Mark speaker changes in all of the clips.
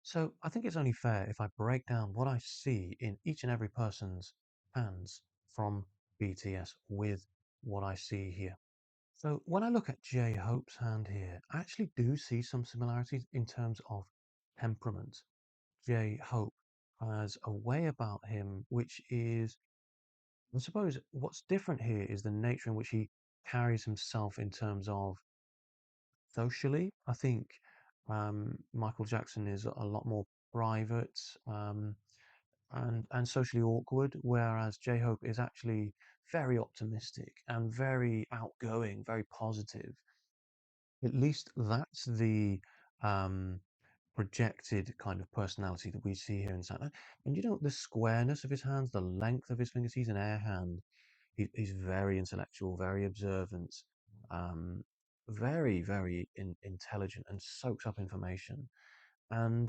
Speaker 1: So I think it's only fair if I break down what I see in each and every person's hands from BTS with what I see here. So when I look at J Hope's hand here, I actually do see some similarities in terms of temperament. J Hope has a way about him which is, I suppose, what's different here is the nature in which he carries himself in terms of socially. I think Michael Jackson is a lot more private and socially awkward, whereas J Hope is actually very optimistic and very outgoing, very positive. At least that's the um, projected kind of personality that we see here in Saturn. And you know, the squareness of his hands, the length of his fingers, he's an air hand. He's very intellectual, very observant, um, very intelligent, and soaks up information. And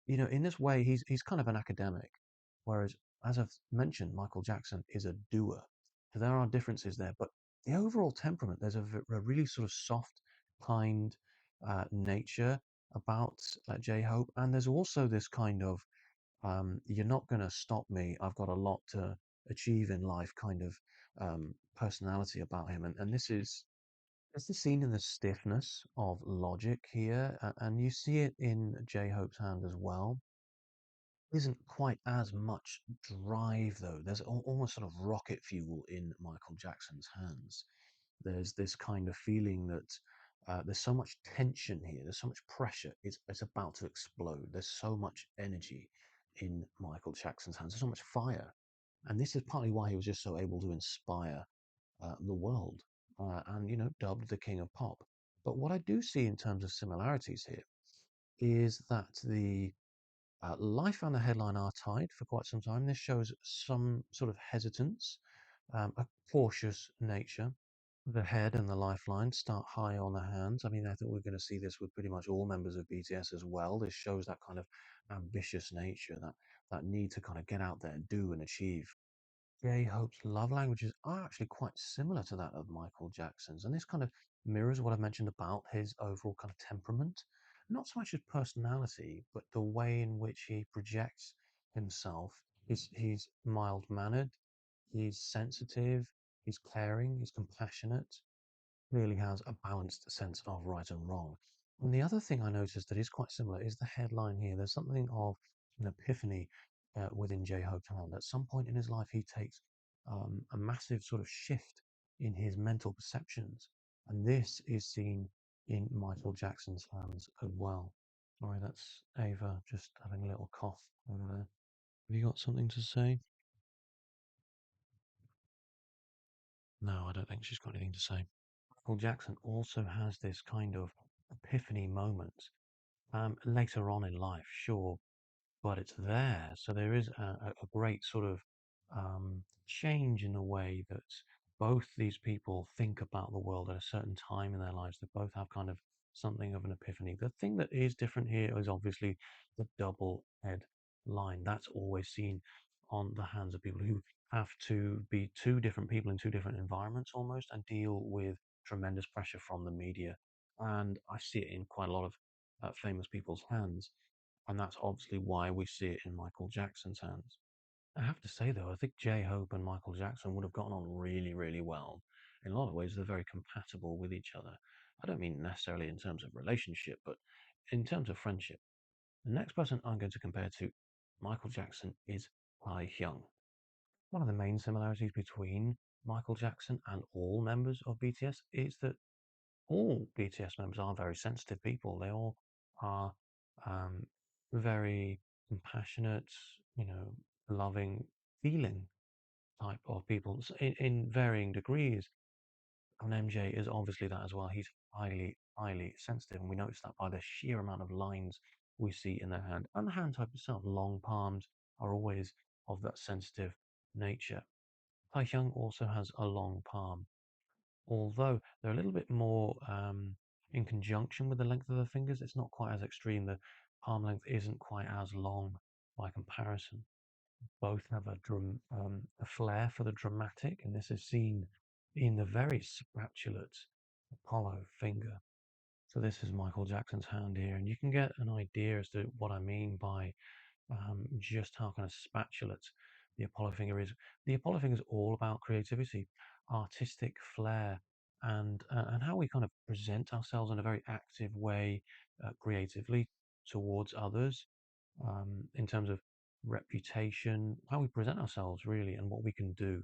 Speaker 1: you know, in this way, he's kind of an academic, whereas, as I've mentioned, Michael Jackson is a doer. So there are differences there, but the overall temperament, there's a really sort of soft, kind nature about J-Hope, and there's also this kind of you're not going to stop me. I've got a lot to achieve in life, kind of personality about him, and this is seen in the stiffness of logic here, and you see it in J-Hope's hand as well. Isn't quite as much drive though. There's almost sort of rocket fuel in Michael Jackson's hands. There's this kind of feeling that there's so much tension here. There's so much pressure. It's about to explode. There's so much energy in Michael Jackson's hands. There's so much fire, and this is partly why he was just so able to inspire the world, and you know, dubbed the King of Pop. But what I do see in terms of similarities here is that the life and the headline are tied for quite some time. This shows some sort of hesitance, a cautious nature. The head and the lifeline start high on the hands. I mean, I think we're going to see this with pretty much all members of BTS as well. This shows that kind of ambitious nature, that need to kind of get out there and do and achieve. J-Hope's love languages are actually quite similar to that of Michael Jackson's, and this kind of mirrors what I've mentioned about his overall kind of temperament. Not so much his personality, but the way in which he projects himself. He's mild-mannered, he's sensitive, he's caring, he's compassionate, clearly has a balanced sense of right and wrong. And the other thing I noticed that is quite similar is the headline here. There's something of an epiphany within J Hope's hand. At some point in his life, he takes a massive sort of shift in his mental perceptions. And this is seen in Michael Jackson's hands as well. Sorry, that's Ava just having a little cough over there. Have you got something to say? No, I don't think she's got anything to say. Michael Jackson also has this kind of epiphany moment later on in life, sure, but it's there. So there is a great sort of change in the way that both these people think about the world at a certain time in their lives. They both have kind of something of an epiphany. The thing that is different here is obviously the double head line. That's always seen on the hands of people who have to be two different people in two different environments almost and deal with tremendous pressure from the media. And I see it in quite a lot of famous people's hands. And that's obviously why we see it in Michael Jackson's hands. I have to say, though, I think J Hope and Michael Jackson would have gotten on really well. In a lot of ways, they're very compatible with each other. I don't mean necessarily in terms of relationship, but in terms of friendship. The next person I'm going to compare to Michael Jackson is Taehyung. One of the main similarities between Michael Jackson and all members of BTS is that all BTS members are very sensitive people. They all are um, very compassionate, you know, loving, feeling type of people in varying degrees. And MJ is obviously that as well. He's highly sensitive, and we notice that by the sheer amount of lines we see in their hand. And the hand type itself, long palms, are always of that sensitive nature. Taehyung also has a long palm, although they're a little bit more in conjunction with the length of the fingers. It's not quite as extreme. The palm length isn't quite as long by comparison. Both have a flair for the dramatic, and this is seen in the very spatulate Apollo finger. So this is Michael Jackson's hand here, and you can get an idea as to what I mean by just how kind of spatulate the Apollo finger is. The Apollo finger is all about creativity, artistic flair, and how we kind of present ourselves in a very active way, creatively towards others, in terms of reputation, how we present ourselves really, and what we can do.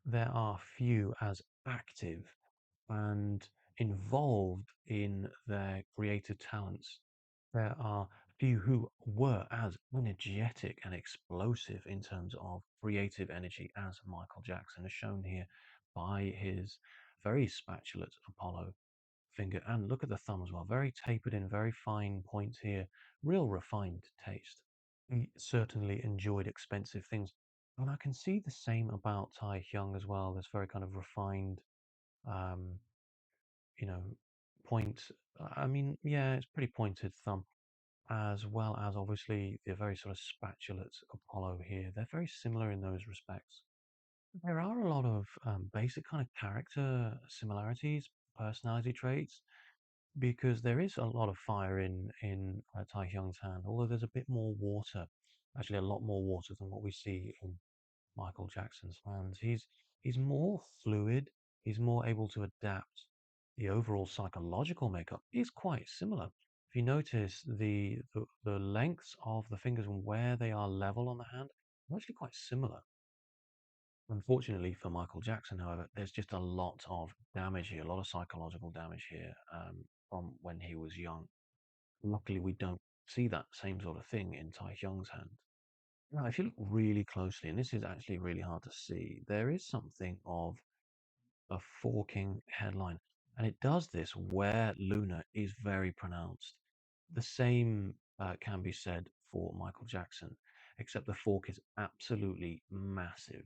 Speaker 1: There are few as active and involved in their creative talents. There are few who were as energetic and explosive in terms of creative energy as Michael Jackson, is shown here by his very spatulate Apollo finger. And look at the thumb as well, very tapered in, very fine points here, real refined taste. He certainly enjoyed expensive things. And I can see the same about Taehyung as well, this very kind of refined, um, you know, point. I mean, yeah, it's pretty pointed thumb, as well as obviously the very sort of spatulate Apollo here. They're very similar in those respects. There are a lot of basic kind of character similarities, personality traits, because there is a lot of fire in Tai Hyung's hand, although there's a bit more water, actually a lot more water than what we see in Michael Jackson's hands. He's more fluid. He's more able to adapt. The overall psychological makeup is quite similar. If you notice the lengths of the fingers and where they are level on the hand are actually quite similar. Unfortunately for Michael Jackson, however, there's just a lot of damage here, a lot of psychological damage here, from when he was young. Luckily, we don't see that same sort of thing in Tai Hyung's hand. Now, if you look really closely, and this is actually really hard to see, there is something of a forking headline. And it does this where Luna is very pronounced. The same can be said for Michael Jackson, except the fork is absolutely massive.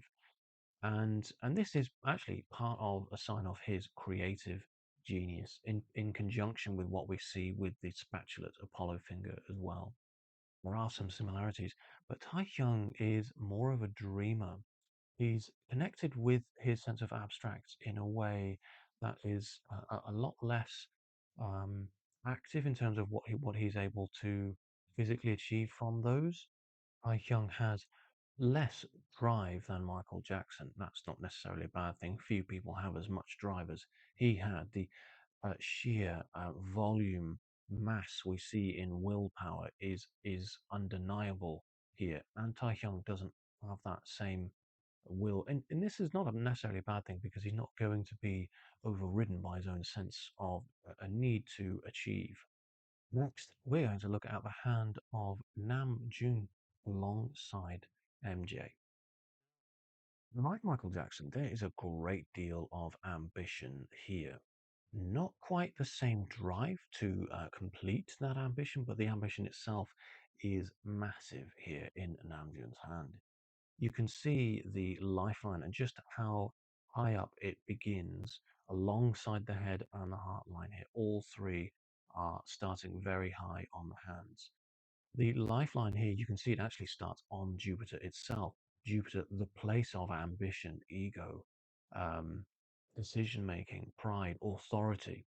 Speaker 1: And this is actually part of a sign of his creative genius in conjunction with what we see with the spatulate Apollo finger as well. There are some similarities, but Taehyung is more of a dreamer. He's connected with his sense of abstract in a way that is a lot less um, active in terms of what he's able to physically achieve from those. Taehyung has less drive than Michael Jackson. That's not necessarily a bad thing. Few people have as much drive as he had. The sheer volume mass we see in willpower is undeniable here. And Taehyung doesn't have that same will. And this is not necessarily a bad thing because he's not going to be overridden by his own sense of a need to achieve. Next, we're going to look at the hand of Nam Joon alongside MJ. Like Michael Jackson, there is a great deal of ambition here. Not quite the same drive to complete that ambition, but the ambition itself is massive here in Namjoon's hand. You can see the lifeline and just how high up it begins alongside the head and the heart line here. All three are starting very high on the hands. The lifeline here, you can see it actually starts on Jupiter itself. Jupiter, the place of ambition, ego, um, decision making, pride, authority.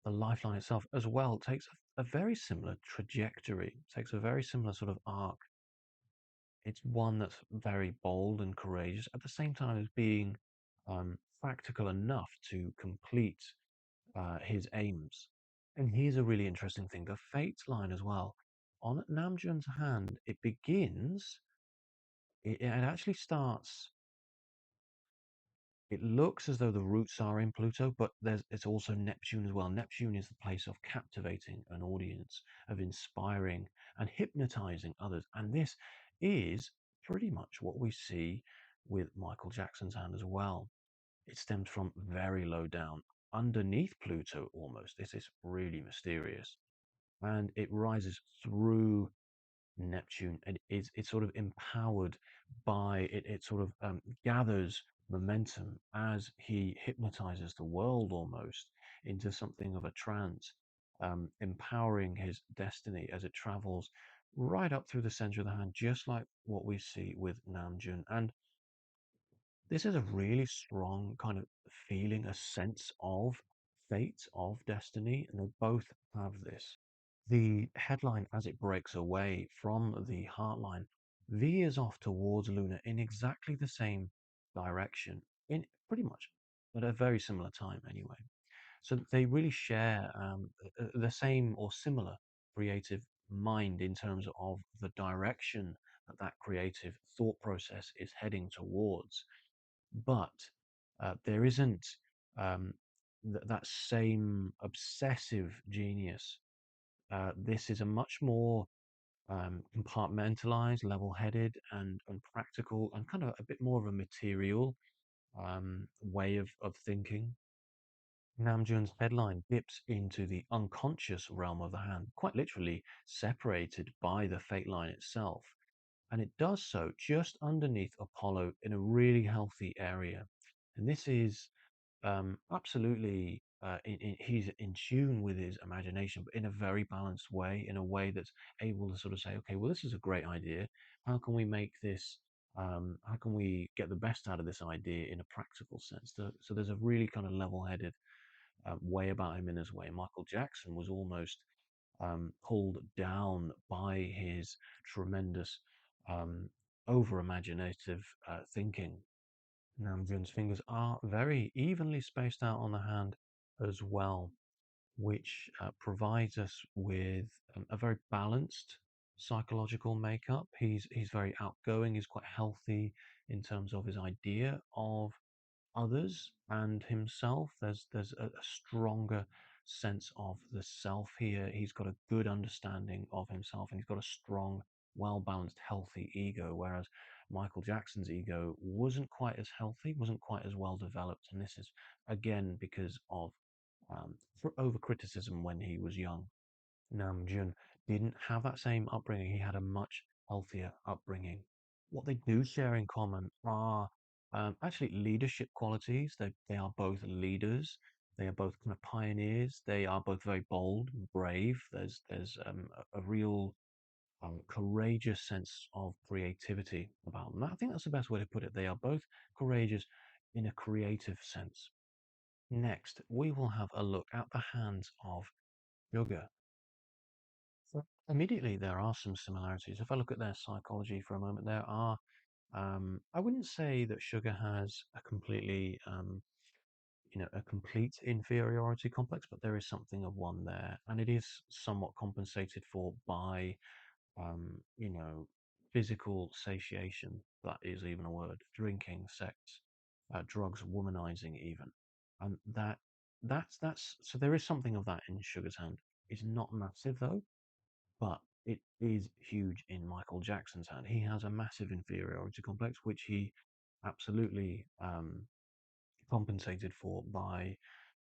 Speaker 1: The lifeline itself, as well, takes a very similar trajectory, takes a very similar sort of arc. It's one that's very bold and courageous at the same time as being practical enough to complete his aims. And here's a really interesting thing, the fate line as well. On Namjoon's hand, it begins, it actually starts, it looks as though the roots are in Pluto, but it's also Neptune as well. Neptune is the place of captivating an audience, of inspiring and hypnotizing others. And this is pretty much what we see with Michael Jackson's hand as well. It stems from very low down, underneath Pluto almost. This is really mysterious. And it rises through Neptune, and it's sort of empowered by it. It sort of gathers momentum as he hypnotizes the world almost into something of a trance, empowering his destiny as it travels right up through the center of the hand, just like what we see with Namjoon. And this is a really strong kind of feeling, a sense of fate of destiny, and they both have this. The headline, as it breaks away from the heartline, veers off towards Luna in exactly the same direction, in pretty much at a very similar time, anyway. So they really share the same or similar creative mind in terms of the direction that that creative thought process is heading towards. But there isn't that same obsessive genius. This is a much more compartmentalized, level-headed, and practical, and kind of a bit more of a material way of thinking. Namjoon's headline dips into the unconscious realm of the hand, quite literally separated by the fate line itself. And it does so just underneath Apollo in a really healthy area. And this is absolutely, he's in tune with his imagination, but in a very balanced way, in a way that's able to sort of say, okay, well, this is a great idea. How can we make this? How can we get the best out of this idea in a practical sense? So there's a really kind of level-headed way about him in his way. Michael Jackson was almost pulled down by his tremendous um, over imaginative thinking. Namjoon's fingers are very evenly spaced out on the hand as well, which provides us with a very balanced psychological makeup. He's very outgoing. He's quite healthy in terms of his idea of others and himself. There's a stronger sense of the self here. He's got a good understanding of himself, and he's got a strong, well balanced, healthy ego. Whereas Michael Jackson's ego wasn't quite as healthy, wasn't quite as well developed, and this is again because of over criticism when he was young. Nam Joon didn't have that same upbringing. He had a much healthier upbringing. What they do share in common are actually leadership qualities. They are both leaders. They are both kind of pioneers. They are both very bold and brave. There's a real courageous sense of creativity about them. I think that's the best way to put it. They are both courageous in a creative sense. Next, we will have a look at the hands of Suga. So immediately, there are some similarities. If I look at their psychology for a moment, there are. I wouldn't say that Sugar has a completely, a complete inferiority complex, but there is something of one there, and it is somewhat compensated for by, you know, physical satiation. That is even a word. Drinking, sex, drugs, womanizing, even, and that's so there is something of that in Sugar's hand. It's not massive though, but it is huge in Michael Jackson's hand. He has a massive inferiority complex, which he absolutely compensated for by,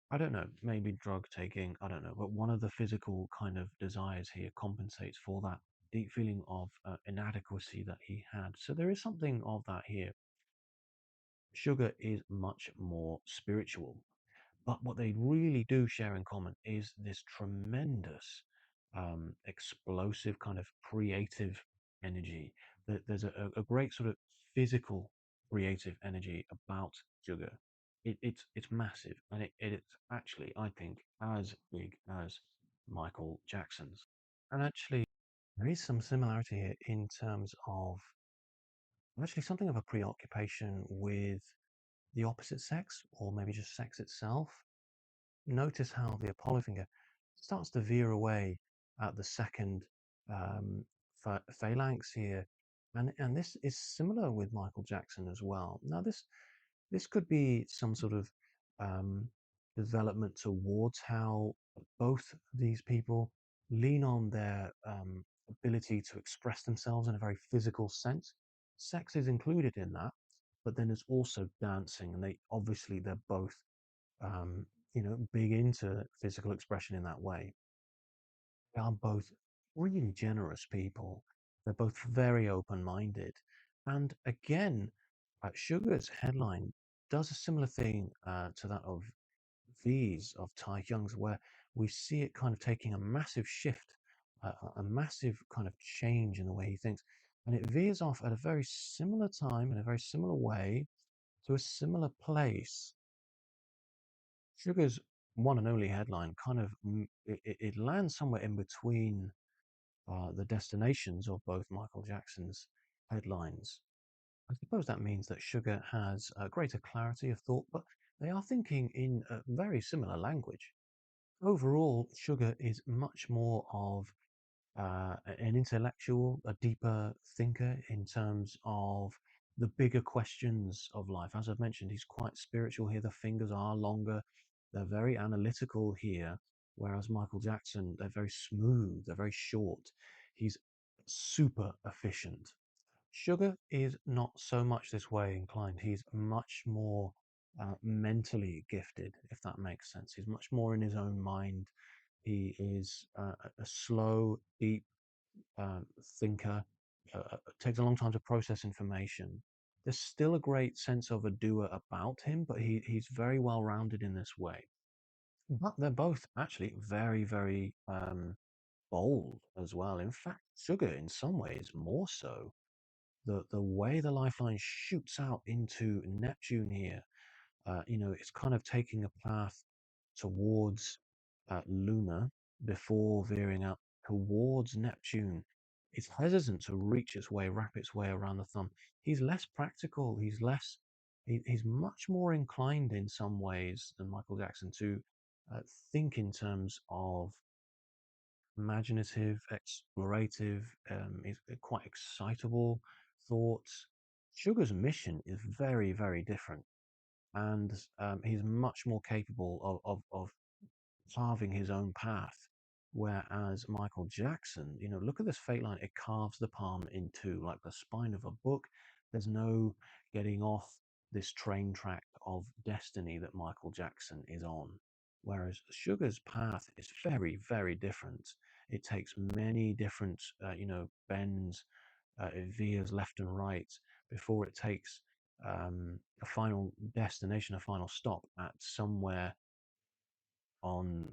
Speaker 1: I don't know, maybe drug taking, I don't know, but one of the physical kind of desires here compensates for that deep feeling of inadequacy that he had. So there is something of that here. Sugar is much more spiritual. But what they really do share in common is this tremendous, explosive kind of creative energy. There's a great sort of physical creative energy about Sugar. It's massive, and it's actually, I think, as big as Michael Jackson's. And actually, there is some similarity here in terms of actually something of a preoccupation with the opposite sex, or maybe just sex itself. Notice how the Apollo finger starts to veer away at the second um, phalanx here, and this is similar with Michael Jackson as well. Now, this could be some sort of um, development towards how both these people lean on their ability to express themselves in a very physical sense. Sex is included in that, but then there's also dancing, and they're both um, big into physical expression in that way. They are both really generous people. They're both very open-minded. And again, Sugar's headline does a similar thing to that of V's, of Taehyung's, where we see it kind of taking a massive shift, a massive kind of change in the way he thinks. And it veers off at a very similar time, in a very similar way, to a similar place. Sugar's one and only headline kind of it lands somewhere in between the destinations of both Michael Jackson's headlines. I suppose that means that Sugar has a greater clarity of thought, but they are thinking in a very similar language. Overall, Sugar is much more of an intellectual, a deeper thinker in terms of the bigger questions of life. As I've mentioned, he's quite spiritual here. The fingers are longer, they're very analytical here, whereas Michael Jackson, they're very smooth, they're very short. He's super efficient. Sugar is not so much this way inclined. He's much more mentally gifted, if that makes sense. He's much more in his own mind. He is a slow, deep thinker. Takes a long time to process information. There's still a great sense of a doer about him, but he's very well rounded in this way. But they're both actually very, very bold as well. In fact, Sugar, in some ways, more so. The way the lifeline shoots out into Neptune here, it's kind of taking a path towards Luna before veering out towards Neptune. It's hesitant to reach its way, wrap its way around the thumb. He's less practical. He's much more inclined in some ways than Michael Jackson to think in terms of imaginative, explorative, is quite excitable thoughts. Sugar's mission is very, very different, and he's much more capable of carving his own path. Whereas Michael Jackson, look at this fate line, it carves the palm in two, like the spine of a book. There's no getting off this train track of destiny that Michael Jackson is on. Whereas Sugar's path is very, very different. It takes many different, bends, it veers left and right before it takes a final destination, a final stop at somewhere on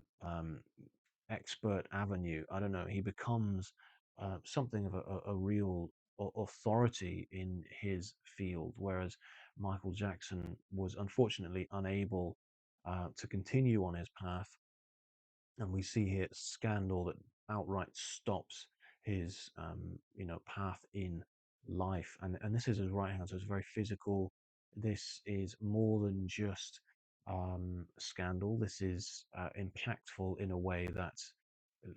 Speaker 1: Expert Avenue. I don't know. He becomes something of a real authority in his field, whereas Michael Jackson was unfortunately unable to continue on his path. And we see here scandal that outright stops his, path in life. And this is his right hand, so it's very physical. This is more than just scandal. This is impactful in a way that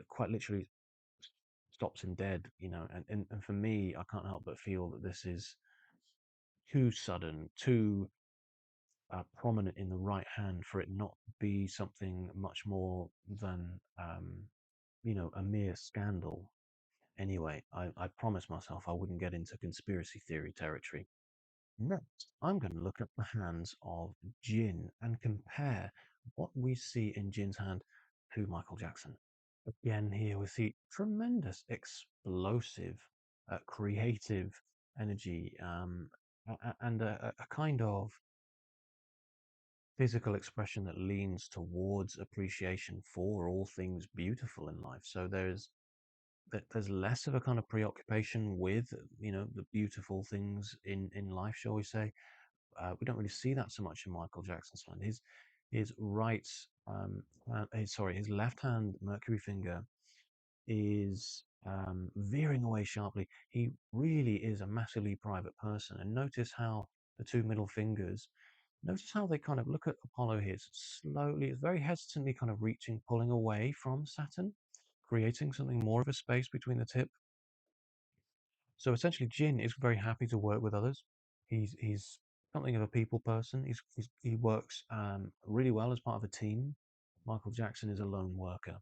Speaker 1: quite literally stops him dead. And for me, I can't help but feel that this is too sudden, too prominent in the right hand for it not to be something much more than a mere scandal. Anyway, I promised myself I wouldn't get into conspiracy theory territory. Next, I'm going to look at the hands of Jin and compare what we see in Jin's hand to Michael Jackson. Again, here we see tremendous, explosive, creative energy, and a kind of physical expression that leans towards appreciation for all things beautiful in life. So there's less of a kind of preoccupation with the beautiful things in life, shall we say. We don't really see that so much in Michael Jackson's hand. His right his left hand Mercury finger is veering away sharply. He really is a massively private person, and notice how the two middle fingers, notice how they kind of look at Apollo here. Slowly, it's very hesitantly kind of reaching, pulling away from Saturn, creating something more of a space between the tip. So essentially, Jin is very happy to work with others. He's something of a people person. He works really well as part of a team. Michael Jackson is a lone worker.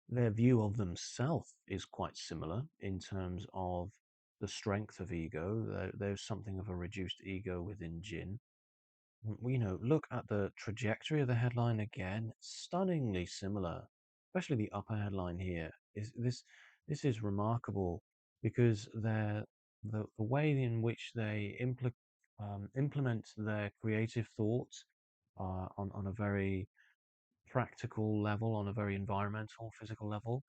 Speaker 1: Their view of themselves is quite similar in terms of the strength of ego. There's something of a reduced ego within Jin. Look at the trajectory of the headline again, stunningly similar, especially the upper headline here. This is remarkable because the way in which they implement their creative thoughts on a very practical level, on a very environmental, physical level,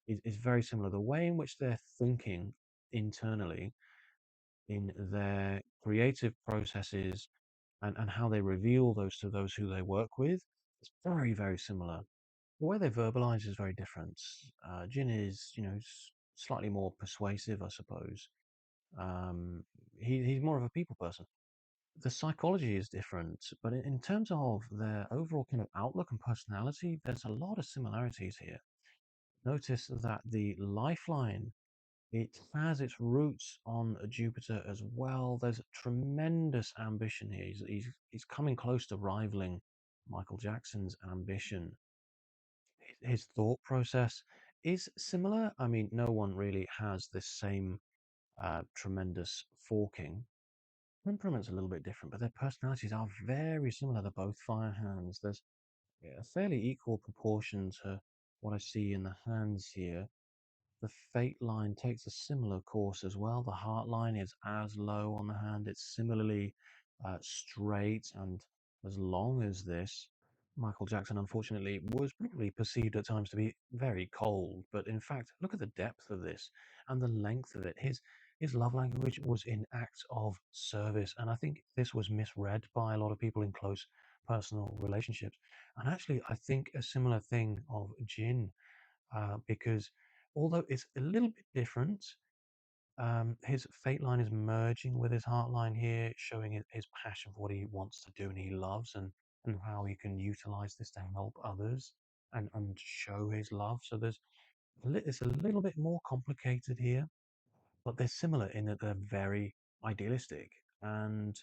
Speaker 1: is very similar. The way in which they're thinking internally in their creative processes and how they reveal those to those who they work with It's very, very similar. The way they verbalize is very different. Jin is, slightly more persuasive, I suppose. Um, he's more of a people person. The psychology is different, but in terms of their overall kind of outlook and personality, there's a lot of similarities here. Notice that the lifeline, it has its roots on Jupiter as well. There's tremendous ambition here. He's coming close to rivaling Michael Jackson's ambition. His thought process is similar. I mean, no one really has this same tremendous forking. Temperament's a little bit different, but their personalities are very similar. They're both fire hands. There's a fairly equal proportion to what I see in the hands here. The fate line takes a similar course as well. The heart line is as low on the hand. It's similarly straight and as long as this. Michael Jackson, unfortunately, was probably perceived at times to be very cold, but in fact, look at the depth of this and the length of it. His love language was in acts of service, and I think this was misread by a lot of people in close personal relationships. And actually, I think a similar thing of Jin, because although it's a little bit different, his fate line is merging with his heart line here, showing his passion for what he wants to do and he loves, and how he can utilize this to help others and show his love. So it's a little bit more complicated here, but they're similar in that they're very idealistic, and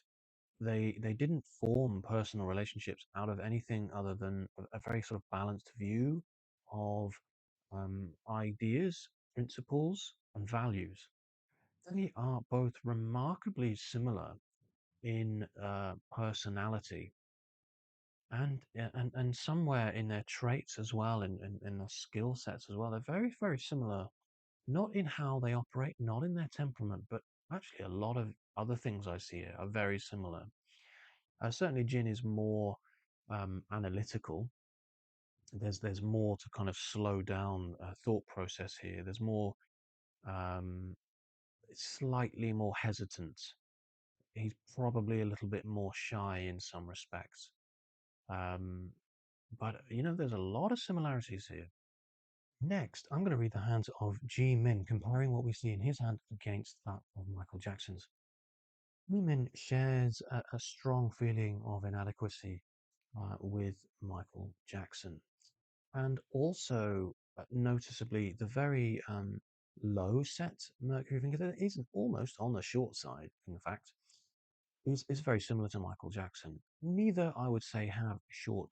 Speaker 1: they didn't form personal relationships out of anything other than a very sort of balanced view of ideas, principles, and values. They are both remarkably similar in personality and somewhere in their traits as well, in their skill sets as well. They're very, very similar, not in how they operate, not in their temperament, but actually a lot of other things I see here are very similar. Certainly, Jin is more analytical. There's more to kind of slow down thought process here. There's more, um, slightly more hesitant. He's probably a little bit more shy in some respects. Um, but there's a lot of similarities here. Next, I'm going to read the hands of Jimin, comparing what we see in his hand against that of Michael Jackson's. Jimin shares a strong feeling of inadequacy with Michael Jackson, and also noticeably the very low set Mercury finger that is almost on the short side, in fact, is very similar to Michael Jackson. Neither, I would say, have short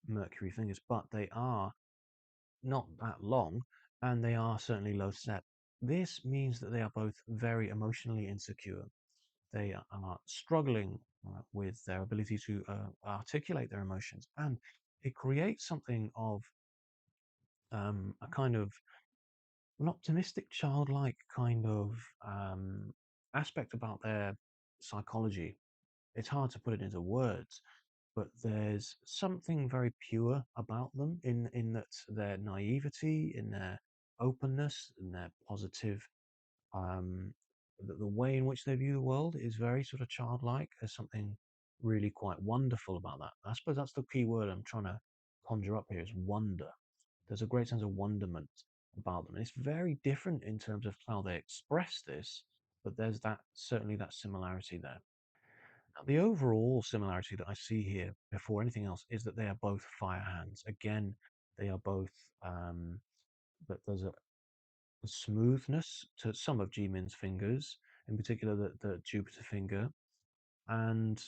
Speaker 1: Mercury fingers, but they are not that long, and they are certainly low set. This means that they are both very emotionally insecure. They are struggling with their ability to articulate their emotions, and it creates something of a kind of an optimistic, childlike kind of aspect about their psychology. It's hard to put it into words, but there's something very pure about them in that their naivety, in their openness, in their positive, um, the way in which they view the world is very sort of childlike. There's something really quite wonderful about that. I suppose that's the key word I'm trying to conjure up here is wonder. There's a great sense of wonderment about them. And it's very different in terms of how they express this, but there's that certainly that similarity there. Now, the overall similarity that I see here before anything else is that they are both fire hands. Again, they are both, but there's a smoothness to some of Jimin's fingers, in particular the Jupiter finger, and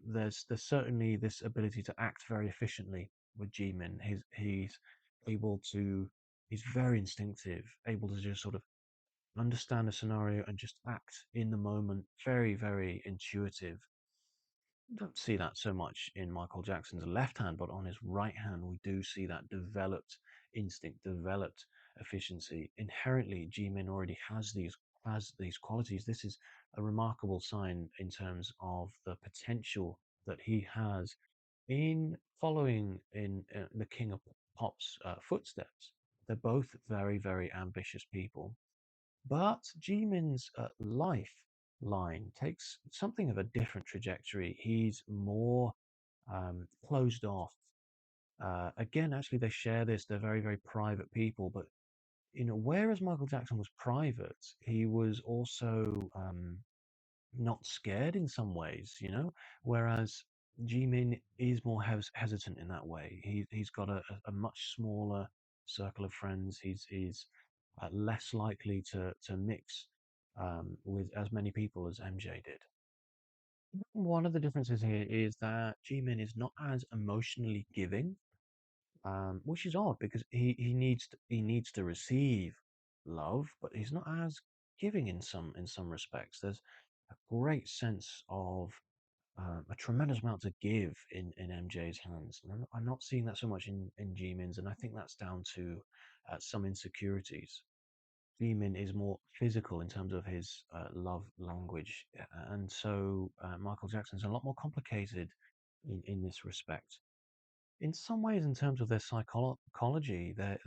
Speaker 1: there's certainly this ability to act very efficiently with Jimin. He's able to he's very instinctive, able to just sort of understand a scenario and just act in the moment. Very, very intuitive. Don't see that so much in Michael Jackson's left hand, but on his right hand, we do see that developed instinct, developed efficiency. Inherently, Jimin already has these qualities. This is a remarkable sign in terms of the potential that he has in following in the King of Pop's footsteps. They're both very, very ambitious people. But Jimin's life line takes something of a different trajectory. He's more closed off. Again, actually, they share this. They're very, very private people, but whereas Michael Jackson was private, he was also not scared in some ways. Whereas Jimin is more hesitant in that way. He's got a much smaller circle of friends. He's less likely to mix with as many people as MJ did. One of the differences here is that Jimin is not as emotionally giving, which is odd because he needs to receive love, but he's not as giving in some respects. There's a great sense of a tremendous amount to give in MJ's hands. And I'm not seeing that so much in Jimin's, and I think that's down to some insecurities. Jimin is more physical in terms of his love language, and so Michael Jackson's a lot more complicated in this respect. In some ways, in terms of their psychology, there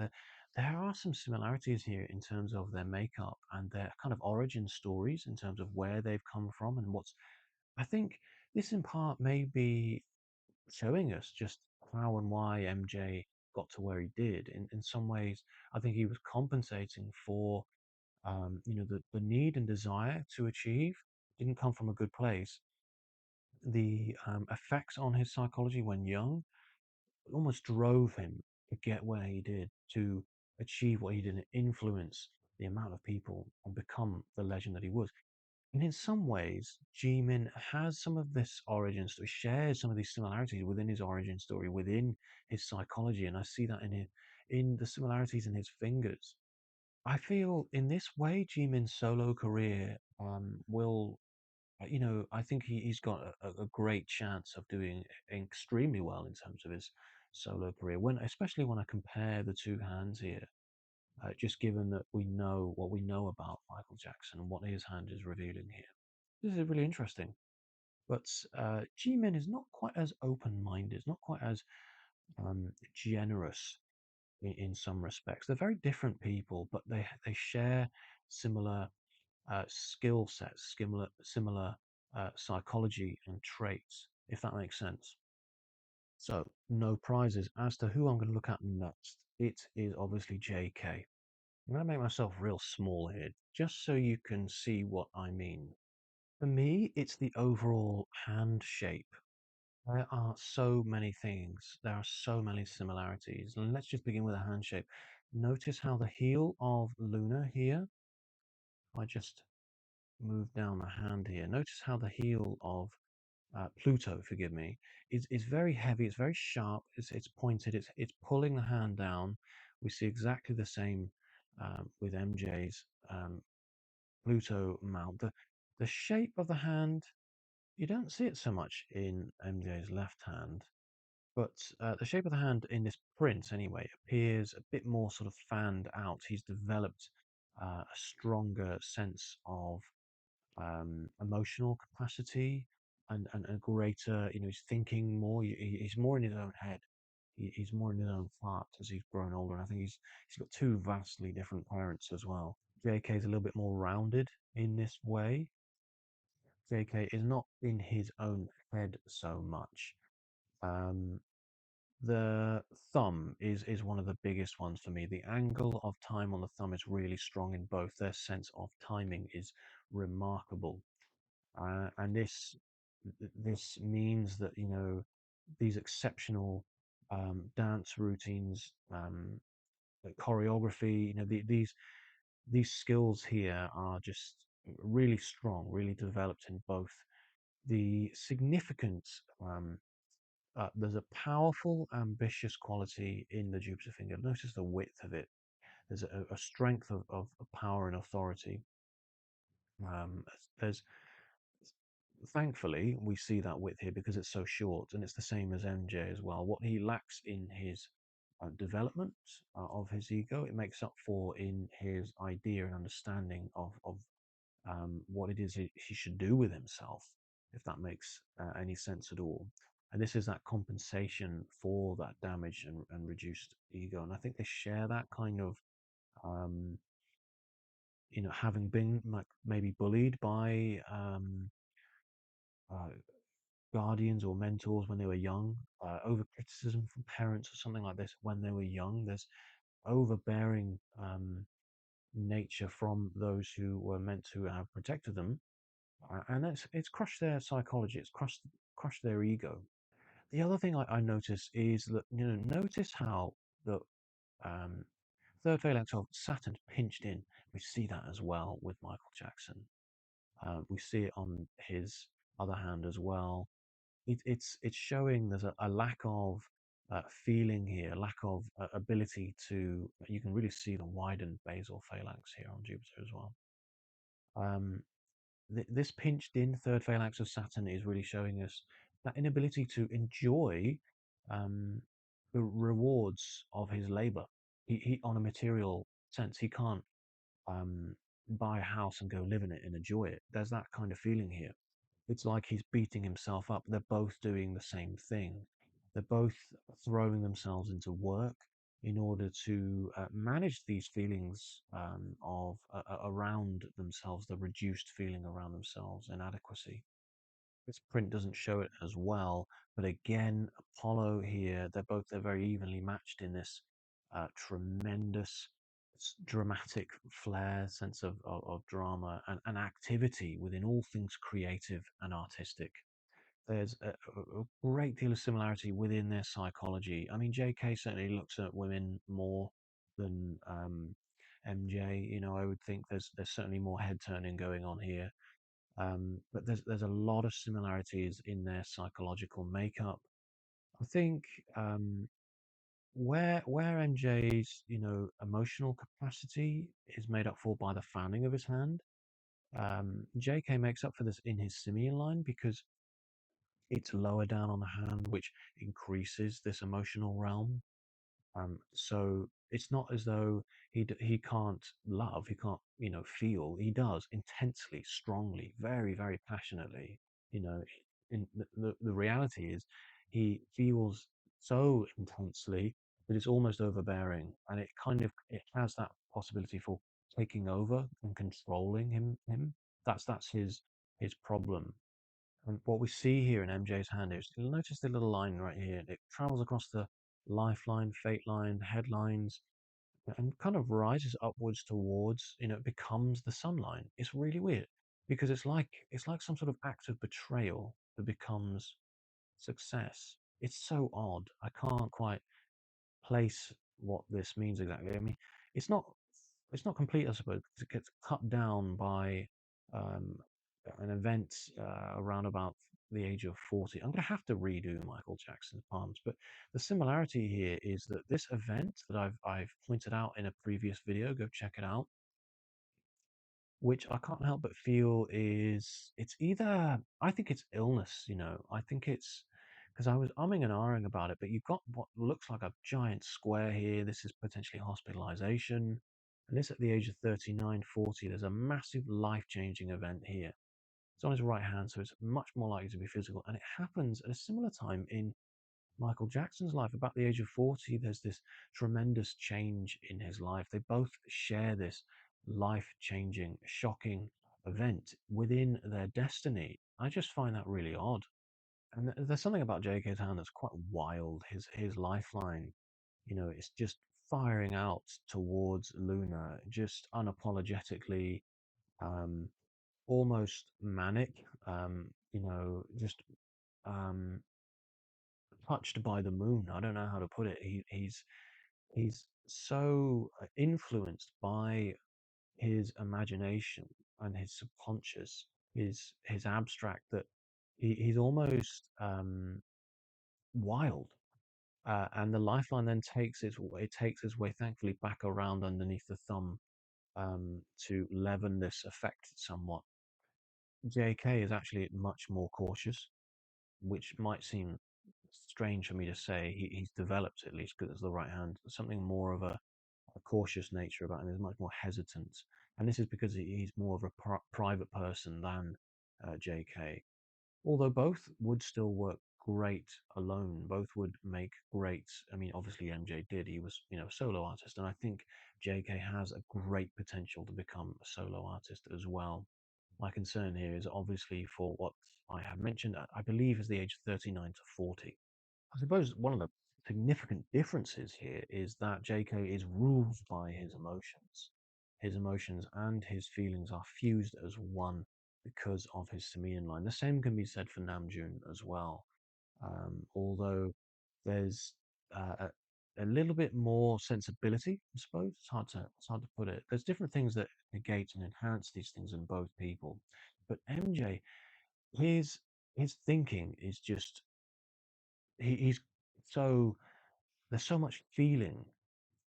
Speaker 1: are some similarities here in terms of their makeup and their kind of origin stories in terms of where they've come from and what's. I think this in part may be showing us just how and why MJ got to where he did. In some ways, I think he was compensating for the need and desire to achieve didn't come from a good place. The effects on his psychology when young almost drove him to get where he did, to achieve what he did, and influence the amount of people and become the legend that he was. And in some ways, Jimin has some of this origin story, shares some of these similarities within his origin story, within his psychology, and I see that in the similarities in his fingers. I feel in this way, Jimin's solo career will, I think he's got a great chance of doing extremely well in terms of his solo career. Especially when I compare the two hands here, just given that we know what we know about Michael Jackson and what his hand is revealing here. This is really interesting. But G-Men is not quite as open-minded, not quite as generous in some respects. They're very different people, but they share similar skill sets, similar psychology and traits, if that makes sense. So, no prizes. As to who I'm going to look at next, it is obviously JK. I'm going to make myself real small here, just so you can see what I mean. For me, it's the overall hand shape. There are so many things. There are so many similarities. And let's just begin with a hand shape. Notice how the heel of Luna here, I just move down the hand here. Notice how the heel of Pluto, forgive me, is very heavy. It's very sharp. It's pointed. It's pulling the hand down. We see exactly the same with MJ's Pluto mount. The shape of the hand, you don't see it so much in MJ's left hand, but the shape of the hand in this print anyway appears a bit more sort of fanned out. He's developed a stronger sense of emotional capacity and a greater, he's thinking more. He's more in his own head. He's more in his own thoughts as he's grown older. And I think he's got two vastly different parents as well. JK is a little bit more rounded in this way. JK is not in his own head so much. Um, the thumb is one of the biggest ones for me. The angle of time on the thumb is really strong in both. Their sense of timing is remarkable. And this means that these exceptional dance routines, choreography, these skills here are just really strong, really developed in both. The significance, there's a powerful, ambitious quality in the Jupiter finger. Notice the width of it. There's a strength of power and authority. There's Thankfully, we see that width here because it's so short, and it's the same as MJ as well. What he lacks in his development of his ego, it makes up for in his idea and understanding of what it is he should do with himself, if that makes any sense at all. And this is that compensation for that damage and reduced ego. And I think they share that kind of, um, having been like maybe bullied by guardians or mentors when they were young, over criticism from parents or something like this when they were young. There's overbearing nature from those who were meant to have protected them, and it's crushed their psychology. It's crushed their ego. The other thing I notice is that, notice how the um, third phalanx of Saturn pinched in. We see that as well with Michael Jackson. We see it on his other hand as well. It's showing there's a lack of feeling here, lack of ability to. You can really see the widened basal phalanx here on Jupiter as well. Um, this pinched in third phalanx of Saturn is really showing us that inability to enjoy um, the rewards of his labor. He, on a material sense, he can't um, buy a house and go live in it and enjoy it. There's that kind of feeling here. It's like he's beating himself up. They're both doing the same thing. They're both throwing themselves into work in order to manage these feelings around themselves, the reduced feeling around themselves, inadequacy. This print doesn't show it as well, but again, Apollo here, they're very evenly matched in this tremendous dramatic flair, sense of drama and activity within all things creative and artistic. There's a great deal of similarity within their psychology. I mean, JK certainly looks at women more than MJ. I would think there's certainly more head turning going on here. But there's a lot of similarities in their psychological makeup. I think where MJ's emotional capacity is made up for by the fanning of his hand, JK makes up for this in his simian line because it's lower down on the hand, which increases this emotional realm. So it's not as though he can't love, he can't feel. He does intensely, strongly, very very passionately. You know, the reality is he feels so intensely that it's almost overbearing, and it has that possibility for taking over and controlling him. That's his problem. And what we see here in MJ's hand is, you'll notice the little line right here. It travels across the lifeline, fate line, headlines, and kind of rises upwards towards, it becomes the sun line. It's really weird because it's like some sort of act of betrayal that becomes success. It's so odd. I can't quite place what this means exactly. I mean, it's not it's not complete, I suppose, because it gets cut down by um, an event around about the age of 40. I'm going to have to redo Michael Jackson's Palms, but the similarity here is that this event that I've pointed out in a previous video, go check it out, which I can't help but feel is it's either I think it's illness, I think it's because I was umming and ahhing about it, but you've got what looks like a giant square here. This is potentially hospitalization. And this at the age of 39, 40, there's a massive life-changing event here. It's on his right hand, so it's much more likely to be physical. And it happens at a similar time in Michael Jackson's life. About the age of 40, there's this tremendous change in his life. They both share this life changing, shocking event within their destiny. I just find that really odd. And there's something about JK's hand that's quite wild. His lifeline, it's just firing out towards Luna, just unapologetically, um, almost manic, just um, touched by the moon. I don't know how to put it. He's so influenced by his imagination and his subconscious, his abstract, that he's almost wild. And the lifeline then takes its way, thankfully, back around underneath the thumb to leaven this effect somewhat. JK is actually much more cautious, which might seem strange for me to say. He's developed, at least because it's the right hand, something more of a cautious nature about him. He's much more hesitant, and this is because he's more of a private person than JK. Although both would still work great alone, both would make great. I mean, obviously MJ did. He was, a solo artist, and I think JK has a great potential to become a solo artist as well. My concern here is obviously for what I have mentioned, I believe is the age 39 to 40. I suppose one of the significant differences here is that JK is ruled by his emotions. His emotions and his feelings are fused as one because of his Simian line. The same can be said for Nam Joon as well. Although there's a little bit more sensibility, I suppose. It's hard to put it. There's different things that negate and enhance these things in both people. But MJ, his his thinking is just he's so there's so much feeling.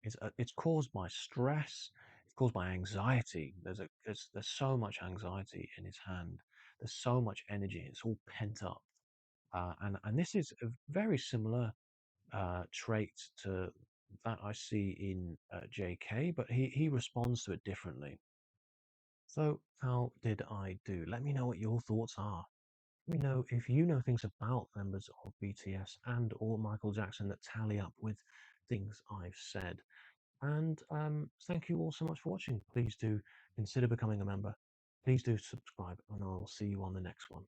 Speaker 1: It's caused by stress. It's caused by anxiety. There's so much anxiety in his hand. There's so much energy. It's all pent up. And this is a very similar trait to that I see in JK, but he responds to it differently. So how did I do? Let me know what your thoughts are. Let me know if you know things about members of BTS and or Michael Jackson that tally up with things I've said. And thank you all so much for watching. Please do consider becoming a member. Please do subscribe, and I'll see you on the next one.